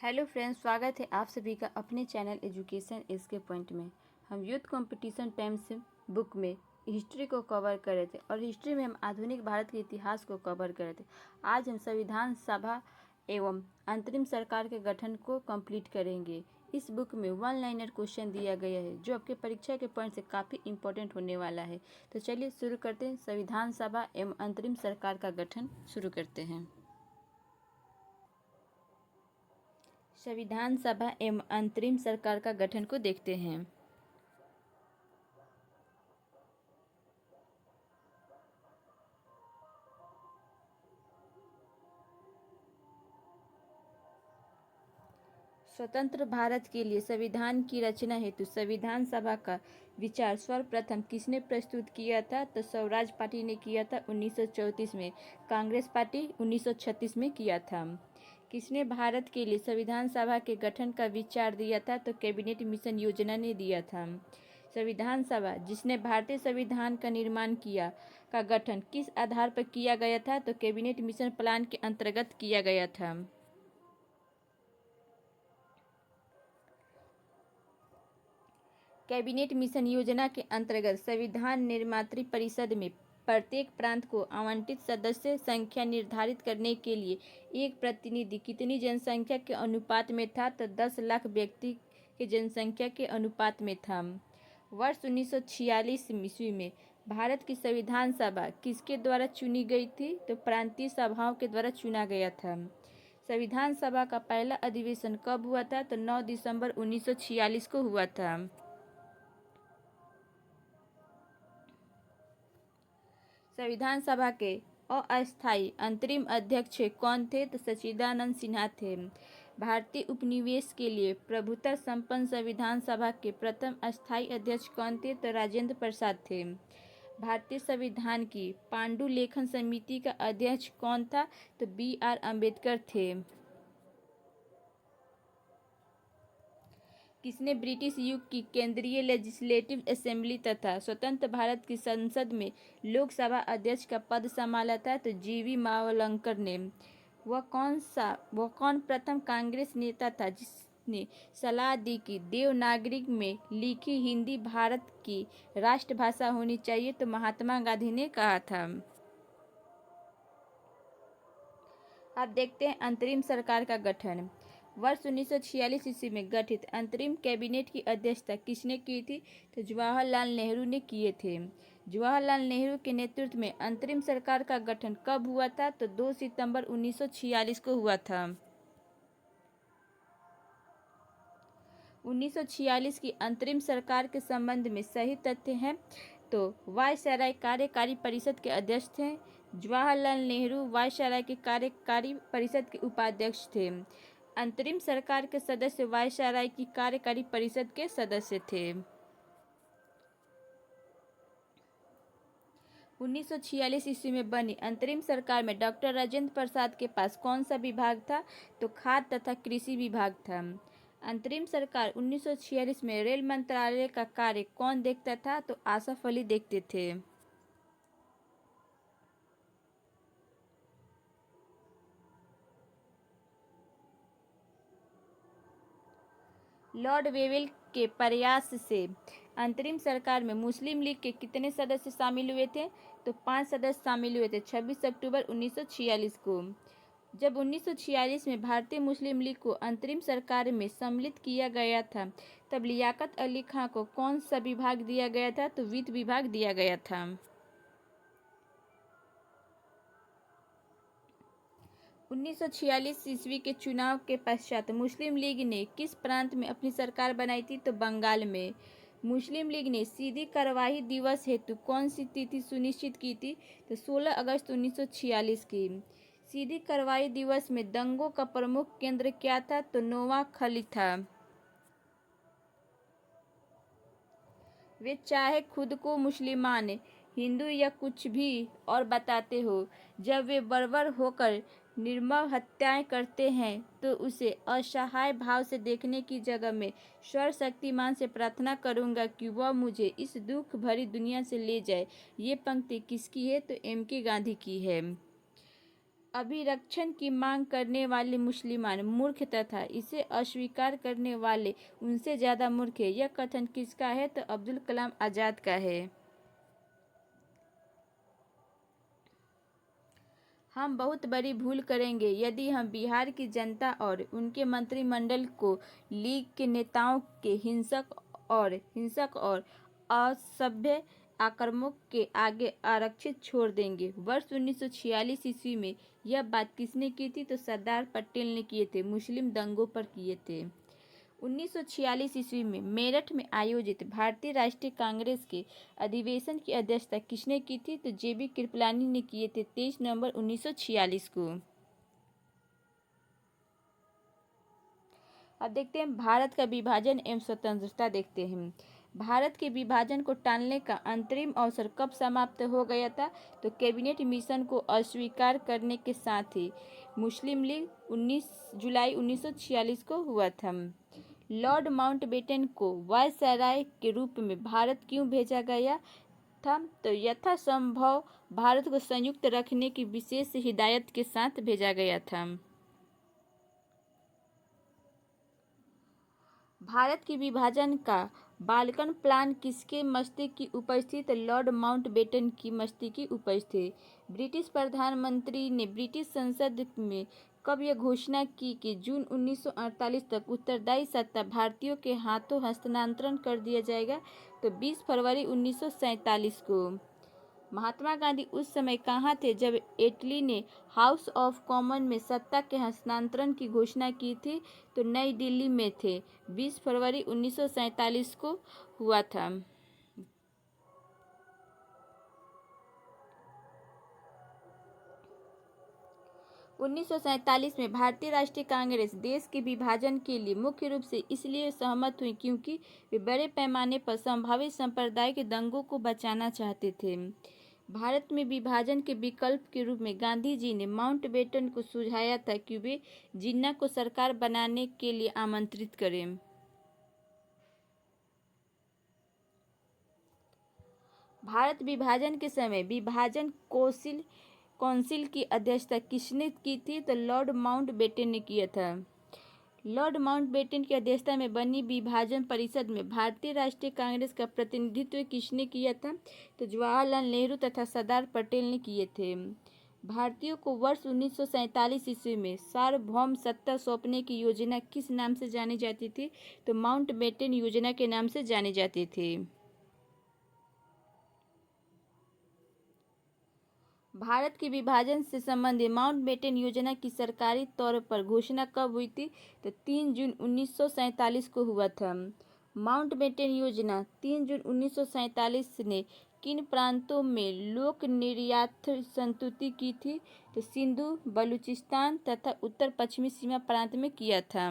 Hello friends, स्वागत है आप सभी का अपने चैनल एजुकेशन इसके पॉइंट में। हम यूथ कंपटीशन टाइम्स बुक में हिस्ट्री को कवर कर रहे थे और हिस्ट्री में हम आधुनिक भारत के इतिहास को कवर कर रहे थे। आज हम संविधान सभा एवं अंतरिम सरकार के गठन को कंप्लीट करेंगे। इस बुक में वन लाइनर क्वेश्चन दिया गया है जो आपके परीक्षा के पॉइंट से काफ़ी इंपॉर्टेंट होने वाला है। तो चलिए शुरू करते हैं। संविधान सभा एवं अंतरिम सरकार का गठन शुरू करते हैं। संविधान सभा एवं अंतरिम सरकार का गठन को देखते हैं। स्वतंत्र भारत के लिए संविधान की रचना हेतु संविधान सभा का विचार सर्वप्रथम किसने प्रस्तुत किया था? तो स्वराज पार्टी ने किया था 1934 में। कांग्रेस पार्टी 1936 में किया था। किसने भारत के लिए संविधान सभा के गठन का विचार दिया था? तो कैबिनेट मिशन योजना ने दिया था। संविधान सभा जिसने भारतीय संविधान का निर्माण किया का गठन किस आधार पर किया गया था? तो कैबिनेट मिशन प्लान के अंतर्गत किया गया था। कैबिनेट मिशन योजना के अंतर्गत संविधान निर्मात्री परिषद में प्रत्येक प्रांत को आवंटित सदस्य संख्या निर्धारित करने के लिए एक प्रतिनिधि कितनी जनसंख्या के अनुपात में था? तो 10 लाख व्यक्ति के जनसंख्या के अनुपात में था। वर्ष 1946 ईस्वी में भारत की संविधान सभा किसके द्वारा चुनी गई थी? तो प्रांतीय सभाओं के द्वारा चुना गया था। संविधान सभा का पहला अधिवेशन कब हुआ था? तो 9 दिसंबर 1946 को हुआ था। संविधान सभा के अस्थायी अंतरिम अध्यक्ष कौन थे? तो सच्चिदानंद सिन्हा थे। भारतीय उपनिवेश के लिए प्रभुता संपन्न संविधान सभा के प्रथम अस्थायी अध्यक्ष कौन थे? तो राजेंद्र प्रसाद थे। भारतीय संविधान की पांडुलेखन समिति का अध्यक्ष कौन था? तो BR अम्बेडकर थे। किसने ब्रिटिश युग की केंद्रीय लेजिस्लेटिव असेंबली तथा स्वतंत्र भारत की संसद में लोकसभा अध्यक्ष का पद संभाला था? तो GV मावलंकर ने। वह कौन प्रथम कांग्रेस नेता था जिसने सलाह दी कि देवनागरी में लिखी हिंदी भारत की राष्ट्रभाषा होनी चाहिए? तो महात्मा गांधी ने कहा था। अब देखते हैं अंतरिम सरकार का गठन। वर्ष 1946 ईस्वी में गठित अंतरिम कैबिनेट की अध्यक्षता किसने की थी? तो जवाहरलाल नेहरू ने किए थे। जवाहरलाल नेहरू के नेतृत्व में अंतरिम सरकार का गठन कब हुआ था? तो 2 सितंबर 1946 को हुआ था। 1946 की अंतरिम सरकार के संबंध में सही तथ्य हैं तो वायसराय कार्यकारी परिषद के अध्यक्ष थे। जवाहरलाल नेहरू वायसराय के कार्यकारी परिषद के उपाध्यक्ष थे। अंतरिम सरकार के सदस्य वायसराय की कार्यकारी परिषद के सदस्य थे। 1946 ईस्वी में बनी अंतरिम सरकार में डॉक्टर राजेंद्र प्रसाद के पास कौन सा विभाग था? तो खाद्य तथा कृषि विभाग था। अंतरिम सरकार 1946 में रेल मंत्रालय का कार्य कौन देखता था? तो आसफ अली देखते थे। लॉर्ड वेवेल के प्रयास से अंतरिम सरकार में मुस्लिम लीग के कितने सदस्य शामिल हुए थे? तो 5 सदस्य शामिल हुए थे 26 अक्टूबर 1946 को। जब 1946 में भारतीय मुस्लिम लीग को अंतरिम सरकार में सम्मिलित किया गया था तब लियाकत अली खां को कौन सा विभाग दिया गया था? तो वित्त विभाग दिया गया था। 1946 ईस्वी के चुनाव के पश्चात मुस्लिम लीग ने किस प्रांत में अपनी सरकार बनाई थी? तो बंगाल में। मुस्लिम लीग ने सीधी कार्यवाही दिवस हेतु कौन सी तिथि सुनिश्चित की थी? तो 16 अगस्त 1946 की। सीधी कार्रवाई दिवस में दंगों का प्रमुख केंद्र क्या था? तो नोआखली था। वे चाहे खुद को मुसलमान, हिंदू या कुछ भी और बताते हो, जब वे बर्बर होकर निर्मम हत्याएं करते हैं तो उसे असहाय भाव से देखने की जगह मैं सर्वशक्तिमान से प्रार्थना करूंगा कि वह मुझे इस दुख भरी दुनिया से ले जाए। ये पंक्ति किसकी है? तो MK गांधी की है। अभिरक्षण की मांग करने वाले मुसलमान मूर्ख तथा इसे अस्वीकार करने वाले उनसे ज़्यादा मूर्ख है। यह कथन किसका है? तो अब्दुल कलाम आज़ाद का है। हम बहुत बड़ी भूल करेंगे यदि हम बिहार की जनता और उनके मंत्रिमंडल को लीग के नेताओं के हिंसक और असभ्य आक्रमणों के आगे आरक्षित छोड़ देंगे। वर्ष 1946 ईस्वी में यह बात किसने की थी? तो सरदार पटेल ने किए थे, मुस्लिम दंगों पर किए थे। 1946 ईस्वी में मेरठ में आयोजित भारतीय राष्ट्रीय कांग्रेस के अधिवेशन की अध्यक्षता किसने की थी? तो जेबी कृपलानी ने किए थे 23 नवंबर 1946 को। अब देखते हैं भारत का विभाजन एवं स्वतंत्रता। देखते हैं भारत के विभाजन को टालने का अंतरिम अवसर कब समाप्त हो गया था? तो कैबिनेट मिशन को अस्वीकार करने के साथ ही मुस्लिम लीग 19 जुलाई 1946 को हुआ था। लॉर्ड माउंटबेटन को वायसराय के रूप में भारत क्यों भेजा गया था? तो यथासंभव भारत को संयुक्त रखने की विशेष हिदायत के साथ भेजा गया था। भारत के विभाजन का बाल्कन प्लान किसके मस्तिष्क की उपस्थित? लॉर्ड माउंटबेटन की मस्तिष्क की उपस्थित। ब्रिटिश प्रधानमंत्री ने ब्रिटिश संसद में कब यह घोषणा की कि जून 1948 तक उत्तरदायी सत्ता भारतीयों के हाथों हस्तांतरण कर दिया जाएगा? तो 20 फरवरी 1947 को। महात्मा गांधी उस समय कहाँ थे जब एटली ने हाउस ऑफ कॉमन में सत्ता के हस्तांतरण की घोषणा की थी? तो नई दिल्ली में थे। 20 फरवरी 1947 को हुआ था। उन्नीस में भारतीय राष्ट्रीय कांग्रेस देश के विभाजन के लिए मुख्य रूप से इसलिए सहमत हुई क्योंकि वे बड़े पैमाने पर संभावित सांप्रदायिक दंगों को बचाना चाहते थे। भारत में विभाजन के विकल्प के रूप में गांधी जी ने माउंटबेटन को सुझाया था कि वे जिन्ना को सरकार बनाने के लिए आमंत्रित करें। भारत विभाजन के समय विभाजन कौंसिल की अध्यक्षता किसने की थी? तो लॉर्ड माउंटबेटन ने किया था। लॉर्ड माउंटबेटन की अध्यक्षता में बनी विभाजन परिषद में भारतीय राष्ट्रीय कांग्रेस का प्रतिनिधित्व किसने किया था? तो जवाहरलाल नेहरू तथा सरदार पटेल ने किए थे। भारतीयों को वर्ष 1947 ईस्वी में सार्वभौम सत्ता सौंपने की योजना किस नाम से जानी जाती थी? तो माउंटबेटन योजना के नाम से जानी जाती थी। भारत के विभाजन से संबंधित माउंटबेटन योजना की सरकारी तौर पर घोषणा कब हुई थी? तो 3 जून 1947 को हुआ था। माउंटबेटन योजना 3 जून 1947 ने किन प्रांतों में लोक निर्यात संतुष्टि की थी? तो सिंधु, बलूचिस्तान तथा उत्तर पश्चिमी सीमा प्रांत में किया था।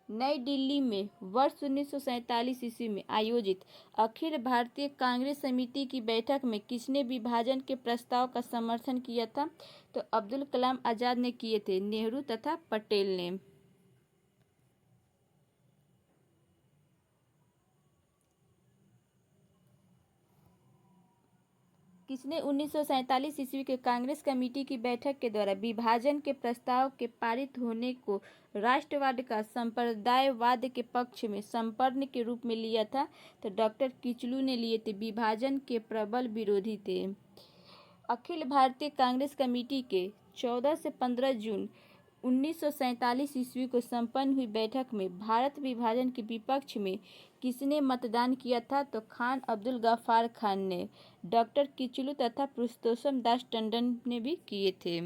नई दिल्ली में वर्ष 1947 ईस्वी में आयोजित अखिल भारतीय कांग्रेस समिति की बैठक में किसने विभाजन के प्रस्ताव का समर्थन किया था? तो अब्दुल कलाम आज़ाद ने किए थे, नेहरू तथा पटेल ने। किसने 1947 ईस्वी के कांग्रेस कमेटी की बैठक के द्वारा विभाजन के प्रस्ताव के पारित होने को राष्ट्रवाद का संप्रदायवाद के पक्ष में संपन्न के रूप में लिया था? तो डॉक्टर किचलू ने लिए थे, विभाजन के प्रबल विरोधी थे। अखिल भारतीय कांग्रेस कमेटी के 14 से 15 जून 1947 ईस्वी को संपन्न हुई बैठक में भारत विभाजन के विपक्ष में किसने मतदान किया था? तो खान अब्दुल गफ्फार खान ने। डॉक्टर किचलू तथा पुरुषोत्तम दास टंडन ने भी किए थे।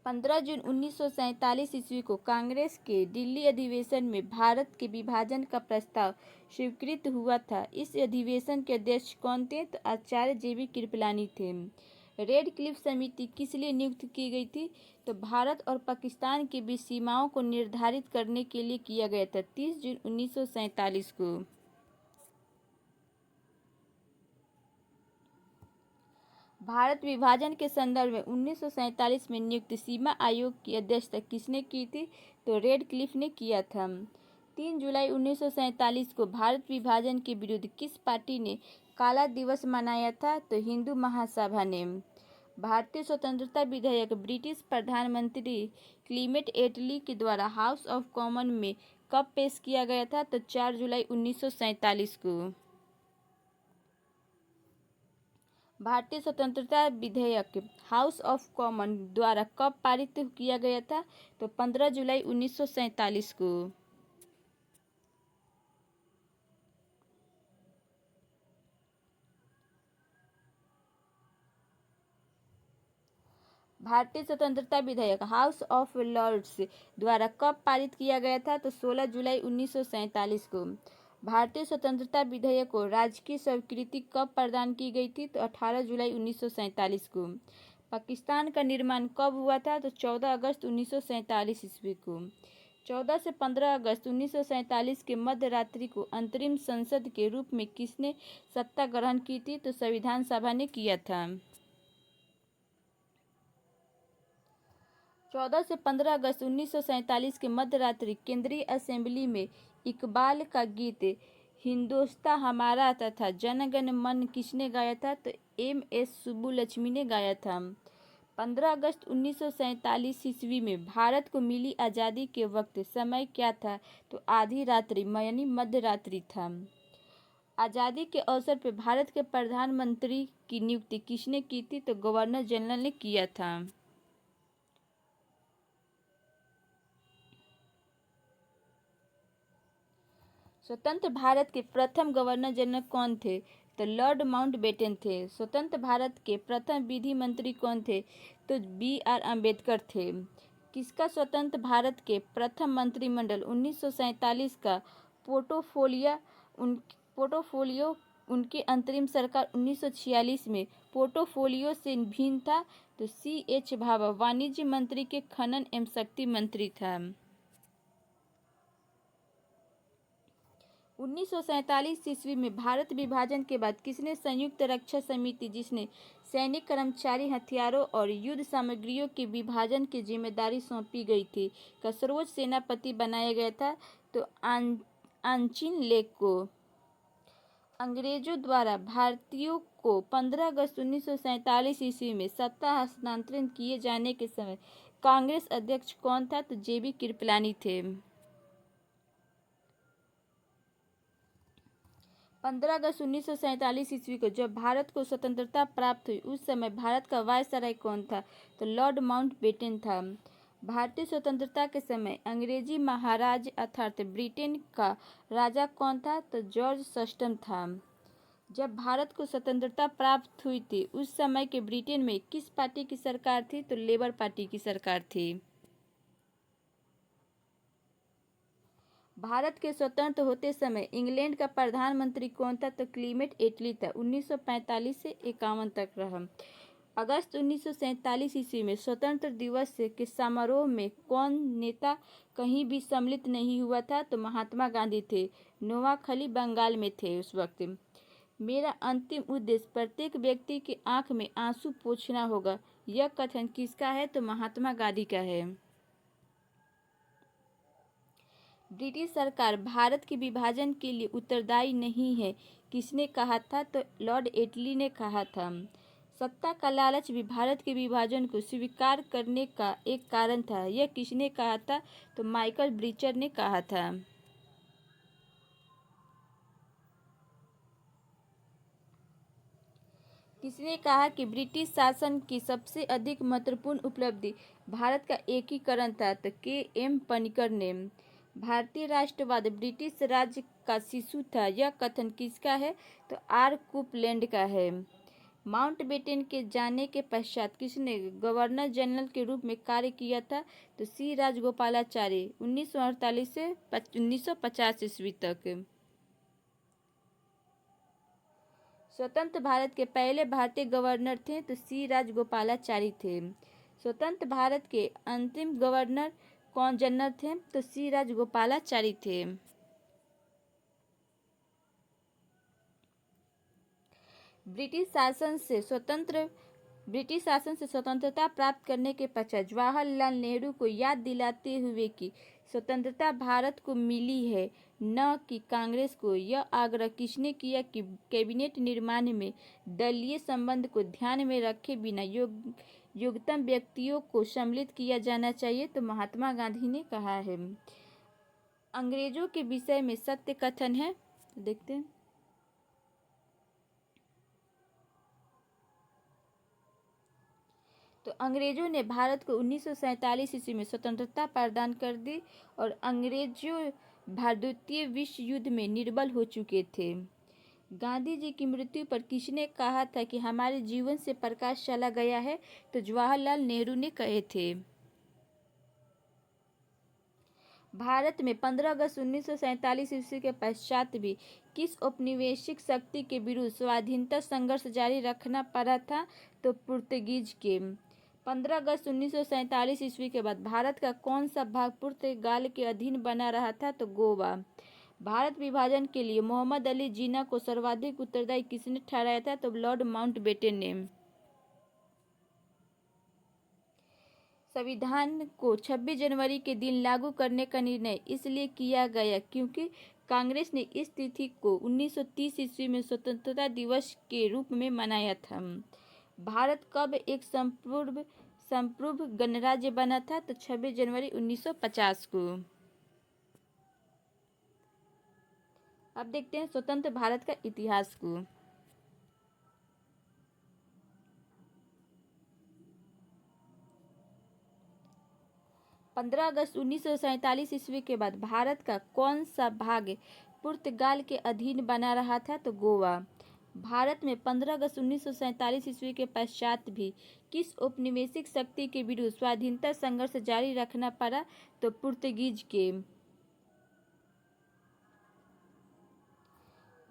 15 जून 1947 ईस्वी को कांग्रेस के दिल्ली अधिवेशन में भारत के विभाजन का प्रस्ताव स्वीकृत हुआ था। इस अधिवेशन के अध्यक्ष कौन थे? तो आचार्य जेबी कृपलानी थे। रेड क्लिफ समिति किस लिए नियुक्त की गई थी? तो भारत और पाकिस्तान के बीच सीमाओं को निर्धारित करने के लिए किया गया था, 30 जून 1947 को। भारत विभाजन के संदर्भ में 1947 में नियुक्त सीमा आयोग की अध्यक्षता किसने की थी? तो रेड क्लिफ ने किया था। 3 जुलाई 1947 को भारत विभाजन के विरुद्ध किस पार्टी ने काला दिवस मनाया था? तो हिंदू महासभा ने। भारतीय स्वतंत्रता विधेयक ब्रिटिश प्रधानमंत्री क्लीमेंट एटली के द्वारा हाउस ऑफ कॉमन में कब पेश किया गया था? तो 4 जुलाई 1947 को। भारतीय स्वतंत्रता विधेयक हाउस ऑफ कॉमन द्वारा कब पारित किया गया था? तो 15 जुलाई 1947 को। भारतीय स्वतंत्रता विधेयक हाउस ऑफ लॉर्ड्स द्वारा कब पारित किया गया था? तो 16 जुलाई 1947 को। भारतीय स्वतंत्रता विधेयक को राजकीय स्वीकृति कब प्रदान की गई थी? तो 18 जुलाई 1947 को। पाकिस्तान का निर्माण कब हुआ था? तो 14 अगस्त 1947 ईस्वी को। 14 से 15 अगस्त 1947 के मध्य रात्रि को अंतरिम संसद के रूप में किसने सत्ता ग्रहण की थी? तो संविधान सभा ने किया था। 14 से 15 अगस्त 1947 के मध्य रात्रि केंद्रीय असेंबली में इकबाल का गीत हिंदोस्तां हमारा तथा जनगण मन किसने गाया था? तो एम.एस. सुब्बुलक्ष्मी ने गाया था। 15 अगस्त 1947 ईस्वी में भारत को मिली आज़ादी के वक्त समय क्या था? तो आधी रात्रि यानी मध्य रात्रि था। आज़ादी के अवसर पर भारत के प्रधानमंत्री की नियुक्ति किसने की थी? तो गवर्नर जनरल ने किया था। स्वतंत्र भारत के प्रथम गवर्नर जनरल कौन थे? तो लॉर्ड माउंटबेटन थे। स्वतंत्र भारत के प्रथम विधि मंत्री कौन थे? तो बी.आर. अम्बेडकर थे। किसका स्वतंत्र भारत के प्रथम मंत्रिमंडल 1947 का पोर्टफोलियो उनके अंतरिम सरकार 1946 में पोर्टफोलियो से भिन्न था? तो C.H. भाभा वाणिज्य मंत्री के खनन एवं शक्ति मंत्री था। 1947 ईस्वी में भारत विभाजन के बाद किसने संयुक्त रक्षा समिति, जिसने सैनिक कर्मचारी हथियारों और युद्ध सामग्रियों के विभाजन की जिम्मेदारी सौंपी गई थी, का सर्वोच्च सेनापति बनाया गया था? तो आंचिन लेक को। अंग्रेजों द्वारा भारतीयों को 15 अगस्त 1947 ईस्वी में सत्ता हस्तांतरित किए जाने के समय कांग्रेस अध्यक्ष कौन था? तो जे.बी. कृपलानी थे। 15 अगस्त 1947 ईस्वी को जब भारत को स्वतंत्रता प्राप्त हुई, उस समय भारत का वायसराय कौन था? तो लॉर्ड माउंटबेटन था। भारतीय स्वतंत्रता के समय अंग्रेजी महाराज अर्थात ब्रिटेन का राजा कौन था? तो जॉर्ज सस्टम था। जब भारत को स्वतंत्रता प्राप्त हुई थी, उस समय के ब्रिटेन में किस पार्टी की सरकार थी? तो लेबर पार्टी की सरकार थी। भारत के स्वतंत्र होते समय इंग्लैंड का प्रधानमंत्री कौन था? तो क्लीमेंट एटली था। 1945 से 51 तक रहा। अगस्त 1947 ईस्वी में स्वतंत्र दिवस के समारोह में कौन नेता कहीं भी सम्मिलित नहीं हुआ था? तो महात्मा गांधी थे। नोआखली बंगाल में थे उस वक्त। मेरा अंतिम उद्देश्य प्रत्येक व्यक्ति की आंख में आंसू पोंछना होगा, यह कथन किसका है? तो महात्मा गांधी का है। ब्रिटिश सरकार भारत के विभाजन के लिए उत्तरदायी नहीं है, किसने कहा था? तो लॉर्ड एटली ने कहा था। सत्ता का लालच भी भारत के विभाजन को स्वीकार करने का एक कारण था, यह किसने कहा था? तो माइकल ब्रीचर ने कहा था। किसने कहा कि ब्रिटिश शासन की सबसे अधिक महत्वपूर्ण उपलब्धि भारत का एकीकरण था? तो के.एम. पनिकर ने। भारतीय राष्ट्रवाद ब्रिटिश राज का शिशु था, यह कथन किसका है? तो आर. कुपलैंड का है। माउंटबेटन के जाने के पश्चात किसने गवर्नर जनरल के रूप में कार्य किया था? तो सी राजगोपालाचारी 1948 से 1950 ईस्वी तक। स्वतंत्र भारत के पहले भारतीय गवर्नर थे? तो सी राजगोपालाचारी थे। स्वतंत्र भारत के अंतिम गवर्नर कौन जनरल थे? तो सी राजगोपालाचारी थे। ब्रिटिश शासन से स्वतंत्रता प्राप्त करने के पश्चात जवाहरलाल नेहरू को याद दिलाते हुए कि स्वतंत्रता भारत को मिली है, न कि कांग्रेस को। यह आग्रह किसने किया कि कैबिनेट निर्माण में दलीय संबंध को ध्यान में रखे बिना योग्यतम व्यक्तियों को सम्मिलित किया जाना चाहिए? तो महात्मा गांधी ने कहा है। अंग्रेजों के विषय में सत्य कथन है, देखते हैं। तो अंग्रेजों ने भारत को 1947 ईस्वी में स्वतंत्रता प्रदान कर दी और अंग्रेजों द्वितीय विश्व युद्ध में निर्बल हो चुके थे। गांधी जी की मृत्यु पर किसने कहा था कि हमारे जीवन से प्रकाश चला गया है? तो जवाहरलाल नेहरू ने कहे थे। भारत में 15 अगस्त 1947 ईस्वी के पश्चात भी किस औपनिवेशिक शक्ति के विरुद्ध स्वाधीनता संघर्ष जारी रखना पड़ा था? तो पुर्तगीज के। 15 अगस्त 1947 ईस्वी के बाद भारत का कौन सा भाग पुर्तगाल के अधीन बना रहा था? तो गोवा। भारत विभाजन के लिए मोहम्मद अली जिन्ना को सर्वाधिक उत्तरदायी किसने ठहराया था? तो लॉर्ड माउंटबेटन ने। संविधान को 26 जनवरी के दिन लागू करने का निर्णय इसलिए किया गया क्योंकि कांग्रेस ने इस तिथि को 1930 ईस्वी में स्वतंत्रता दिवस के रूप में मनाया था। भारत कब एक संप्रभु गणराज्य बना था? तो 26 जनवरी 1950 को। अब देखते हैं स्वतंत्र भारत का इतिहास को। पंद्रह अगस्त 1947 ईस्वी के बाद भारत का कौन सा भाग पुर्तगाल के अधीन बना रहा था? तो गोवा। भारत में 15 अगस्त 1947 ईस्वी के पश्चात भी किस औपनिवेशिक शक्ति के विरुद्ध स्वाधीनता संघर्ष जारी रखना पड़ा? तो पुर्तगीज के।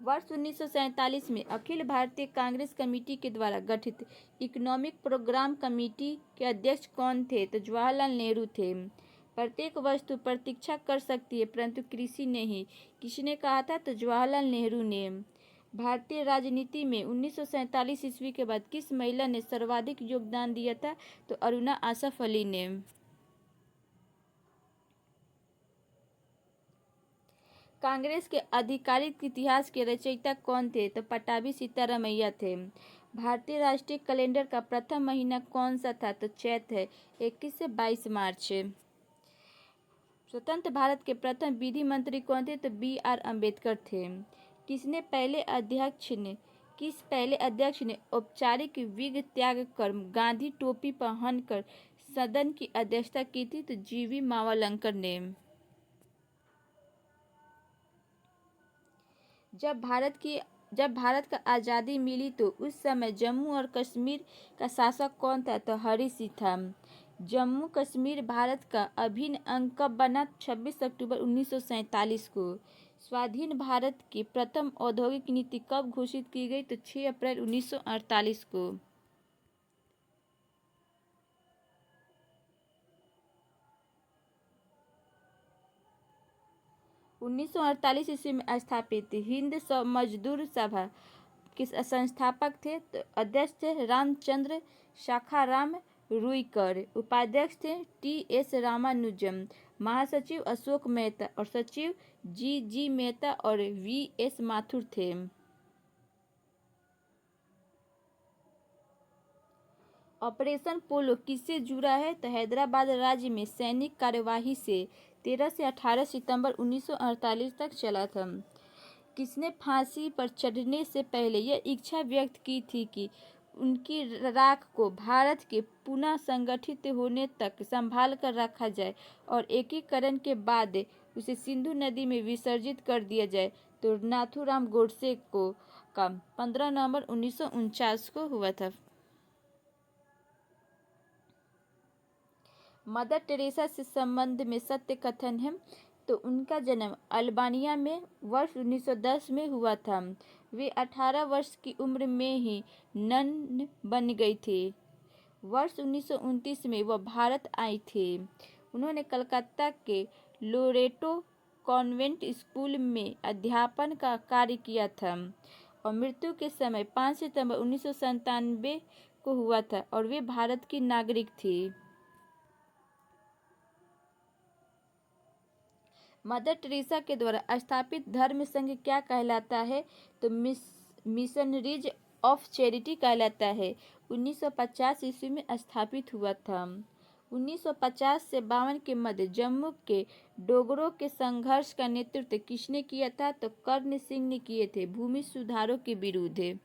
वर्ष 1947 में अखिल भारतीय कांग्रेस कमेटी के द्वारा गठित इकोनॉमिक प्रोग्राम कमेटी के अध्यक्ष कौन थे? तो जवाहरलाल नेहरू थे। प्रत्येक वस्तु प्रतीक्षा कर सकती है परंतु कृषि नहीं, किसने कहा था? तो जवाहरलाल नेहरू ने। भारतीय राजनीति में 1947 ईस्वी के बाद किस महिला ने सर्वाधिक योगदान दिया था? तो अरुणा आसफ अली ने। कांग्रेस के आधिकारिक इतिहास के रचयिता कौन थे? तो पट्टाभी सीतारामैया थे। भारतीय राष्ट्रीय कैलेंडर का प्रथम महीना कौन सा था? तो चैत है, 21 से 22 मार्च। स्वतंत्र भारत के प्रथम विधि मंत्री कौन थे? तो BR अम्बेडकर थे। किस पहले अध्यक्ष ने औपचारिक विग त्याग कर गांधी टोपी पहनकर सदन की अध्यक्षता की थी? तो GV मावलंकर ने। जब भारत का आज़ादी मिली तो उस समय जम्मू और कश्मीर का शासक कौन था? तो हरि सिंह था। जम्मू कश्मीर भारत का अभिन्न अंग कब बना? 26 अक्टूबर 1947 को। स्वाधीन भारत की प्रथम औद्योगिक नीति कब घोषित की गई? तो 6 अप्रैल 1948 को। 1948 ईस्वी में स्थापित हिंद मजदूर सभा के संस्थापक थे? तो अध्यक्ष थे रामचंद्र शाखाराम रुईकर। उपाध्यक्ष थे TS रामानुजम। महासचिव अशोक मेहता और सचिव GG मेहता और VS माथुर थे। ऑपरेशन पोलो किससे जुड़ा है? तो हैदराबाद राज्य में सैनिक कार्यवाही से 13 से 18 सितंबर 1948 तक चला था। किसने फांसी पर चढ़ने से पहले यह इच्छा व्यक्त की थी कि उनकी राख को भारत के पुनः संगठित होने तक संभाल कर रखा जाए और एकीकरण के बाद उसे सिंधु नदी में विसर्जित कर दिया जाए? तो नाथूराम गोडसे को का 15 नवंबर 1949 को हुआ था। मदर टेरेसा से संबंध में सत्य कथन है। तो उनका जन्म अल्बानिया में वर्ष 1910 में हुआ था। वे 18 वर्ष की उम्र में ही नन बन गई थी। वर्ष 1929 में वह भारत आई थी। उन्होंने कलकत्ता के लोरेटो कॉन्वेंट स्कूल में अध्यापन का कार्य किया था और मृत्यु के समय 5 सितंबर 1997 को हुआ था और वे भारत की नागरिक थी। मदर टेरेसा के द्वारा स्थापित धर्म संघ क्या कहलाता है? तो मिशनरीज ऑफ चैरिटी कहलाता है। 1950 ईस्वी में स्थापित हुआ था। 1950 से 52 के मध्य जम्मू के डोगरों के संघर्ष का नेतृत्व किसने किया था? तो कर्ण सिंह ने किए थे, भूमि सुधारों के विरुद्ध।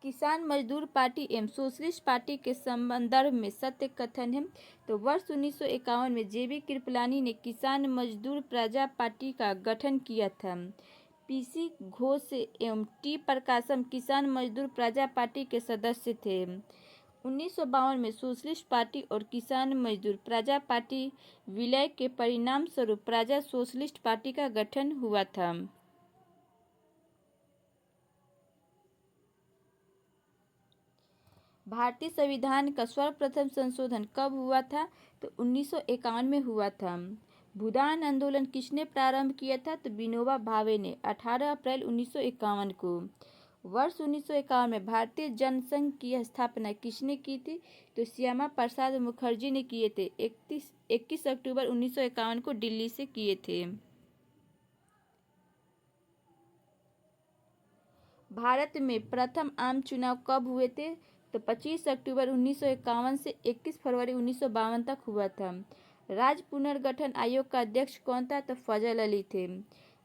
किसान मजदूर पार्टी एवं सोशलिस्ट पार्टी के संदर्भ में सत्य कथन है। तो वर्ष 1951 में जेबी कृपलानी ने किसान मजदूर प्रजा पार्टी का गठन किया था। पीसी घोष एवं टी प्रकाशम किसान मजदूर प्रजा पार्टी के सदस्य थे। 1952 में सोशलिस्ट पार्टी और किसान मजदूर प्रजा पार्टी विलय के परिणाम स्वरूप प्रजा सोशलिस्ट पार्टी का गठन हुआ था। भारतीय संविधान का सर्वप्रथम संशोधन कब हुआ था? तो 1951 में हुआ था। भूदान आंदोलन किसने प्रारंभ किया था? तो विनोबा भावे ने 18 अप्रैल 1951 को। वर्ष 1951 में भारतीय जनसंघ की स्थापना किसने की थी? तो श्यामा प्रसाद मुखर्जी ने किए थे। 21 अक्टूबर 1951 को दिल्ली से किए थे। भारत में प्रथम आम चुनाव कब हुए थे? तो 25 अक्टूबर 1951 से 21 फरवरी 1952 तक हुआ था। राज्य पुनर्गठन आयोग का अध्यक्ष कौन था? तो फजल अली थे।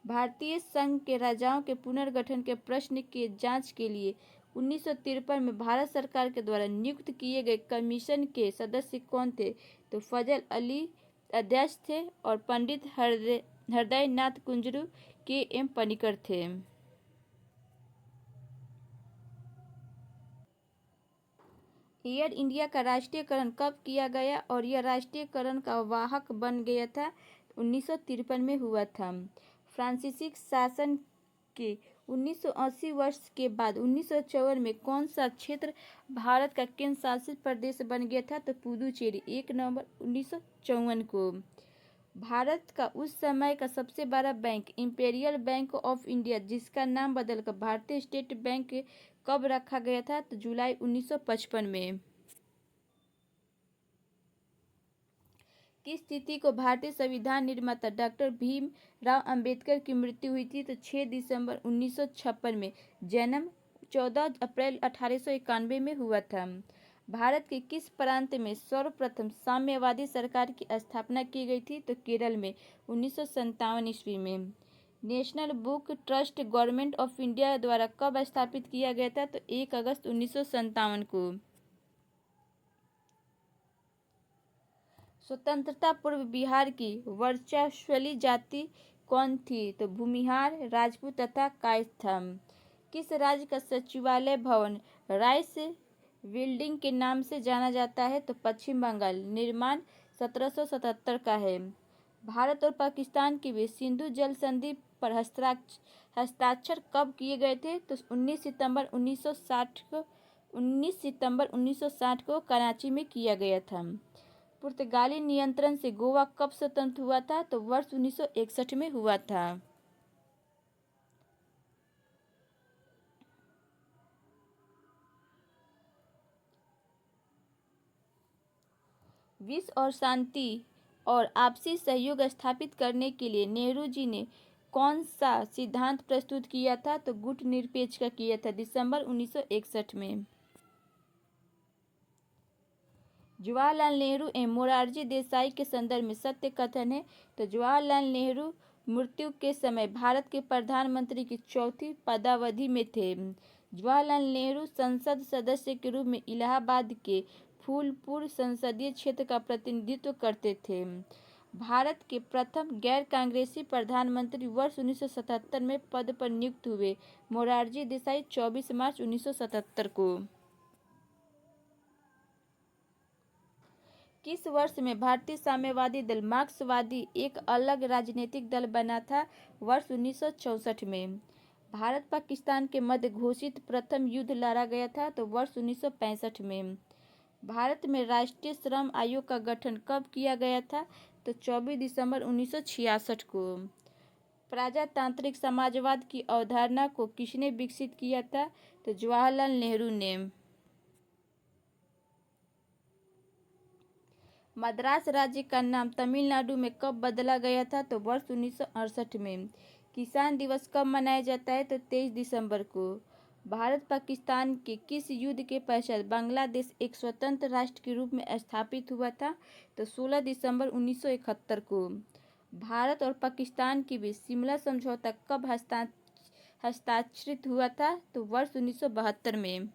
भारतीय संघ के राजाओं के पुनर्गठन के प्रश्न के जांच के लिए 1953 में भारत सरकार के द्वारा नियुक्त किए गए कमीशन के सदस्य कौन थे? तो फजल अली अध्यक्ष थे और पंडित हृदय नाथ कुंजरू के एम पनिकर थे। एयर इंडिया का राष्ट्रीयकरण कब किया गया और यह राष्ट्रीयकरण का वाहक बन गया था? 1953 में हुआ था। फ्रांसीसी शासन के 1980 वर्ष के बाद 1954 में कौन सा क्षेत्र भारत का केंद्र शासित प्रदेश बन गया था? तो पुदुचेरी, 1 नवंबर 1954 को। भारत का उस समय का सबसे बड़ा bank imperial bank of India, जिसका नाम बदलकर भारतीय स्टेट बैंक कब रखा गया था? तो जुलाई 1955 में। किस तिथि को भारतीय संविधान निर्माता डॉक्टर भीमराव अंबेडकर की मृत्यु हुई थी? तो 6 दिसंबर 1956 में। जन्म 14 अप्रैल 1891 में हुआ था। भारत के किस प्रांत में सर्वप्रथम साम्यवादी सरकार की स्थापना की गई थी? तो केरल में 1957 ईस्वी में। National book trust government of India द्वारा कब स्थापित किया गया था? तो 1 अगस्त 1957 को। स्वतंत्रता पूर्व बिहार की वर्चस्वली जाति कौन थी? तो भूमिहार, राजपूत तथा कायस्थ था। किस राज्य का सचिवालय भवन राइस बिल्डिंग के नाम से जाना जाता है? तो पश्चिम बंगाल। निर्माण 1777 का है। भारत और पाकिस्तान के बीच सिंधु जल संधि पर हस्ताक्षर कब किए गए थे? तो 19 सितंबर 1960 को कराची में किया गया था। पुर्तगाली नियंत्रण से गोवा कब स्वतंत्र हुआ था? तो वर्ष 1961 में हुआ था। विश्व और शांति और आपसी सहयोग स्थापित करने के लिए नेहरू जी ने कौन सा सिद्धांत प्रस्तुत किया था? तो गुटनिरपेक्ष का किया था, दिसंबर 1961 में। जवाहरलाल नेहरू एवं मोरारजी देसाई के संदर्भ में सत्य कथन है। तो जवाहरलाल नेहरू मृत्यु के समय भारत के प्रधानमंत्री की चौथी पदावधि में थे। जवाहरलाल नेहरू संसद सदस्य के रूप में इलाहाबाद के फूलपुर संसदीय क्षेत्र का प्रतिनिधित्व करते थे। भारत के प्रथम गैर कांग्रेसी प्रधानमंत्री वर्ष 1977 में पद पर नियुक्त हुए। मोरारजी देसाई 24 मार्च 1977 को। किस वर्ष में भारतीय साम्यवादी दल मार्क्सवादी एक अलग राजनीतिक दल बना था? वर्ष 1964 में। भारत पाकिस्तान के मध्य घोषित प्रथम युद्ध लड़ा गया था? तो वर्ष 1965 में। भारत में राष्ट्रीय श्रम आयोग का गठन कब किया गया था? तो 24 दिसंबर 1966 को। प्रजातांत्रिक समाजवाद की अवधारणा को किसने विकसित किया था? तो जवाहरलाल नेहरू ने। मद्रास राज्य का नाम तमिलनाडु में कब बदला गया था? तो वर्ष 1968 में। किसान दिवस कब मनाया जाता है? तो 23 दिसंबर को। भारत पाकिस्तान के किस युद्ध के पश्चात बांग्लादेश एक स्वतंत्र राष्ट्र के रूप में स्थापित हुआ था? तो 16 दिसंबर 1971 को। भारत और पाकिस्तान के बीच शिमला समझौता कब हस्ताक्षरित हुआ था? तो वर्ष 1972 में।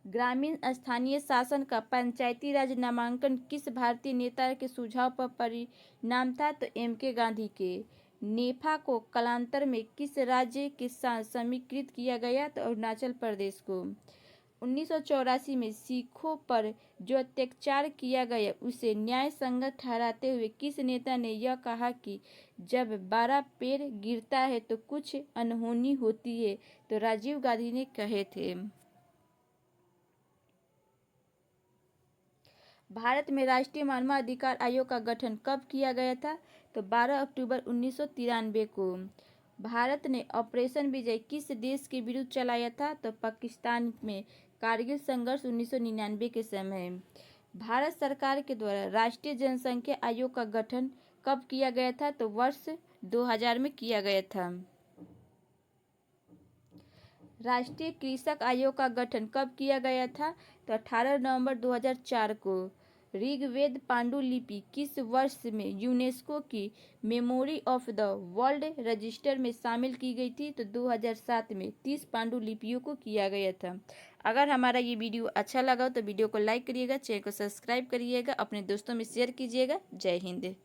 ग्रामीण स्थानीय शासन का पंचायती राज नामांकन किस भारतीय नेता के सुझाव पर परिणाम था? तो M.K. गांधी के। नेफा को कालांतर में किस राज्य के साथ समीकृत किया गया? तो अरुणाचल प्रदेश को। 1984 में सिखों पर जो अत्याचार किया गया उसे न्याय संगत ठहराते हुए किस नेता ने यह कहा कि जब 12 पेड़ गिरता है तो कुछ अनहोनी होती है? तो राजीव गांधी ने कहे थे। भारत में राष्ट्रीय मानवाधिकार आयोग का गठन कब किया गया था? तो 12 अक्टूबर 1993 को। भारत ने ऑपरेशन विजय किस देश के विरुद्ध चलाया था? तो पाकिस्तान में कारगिल संघर्ष 1999 के समय। भारत सरकार के द्वारा राष्ट्रीय जनसंख्या आयोग का गठन कब किया गया था? तो वर्ष 2000 में किया गया था। राष्ट्रीय कृषक आयोग का गठन कब किया गया था? तो 18 नवंबर 2004 को। ऋग्वेद पांडुलिपि किस वर्ष में यूनेस्को की memory of the world register में शामिल की गई थी? तो 2007 में 30 पांडुलिपियों को किया गया था। अगर हमारा ये वीडियो अच्छा लगा तो वीडियो को लाइक करिएगा, चैनल को सब्सक्राइब करिएगा, अपने दोस्तों में शेयर कीजिएगा। जय हिंद।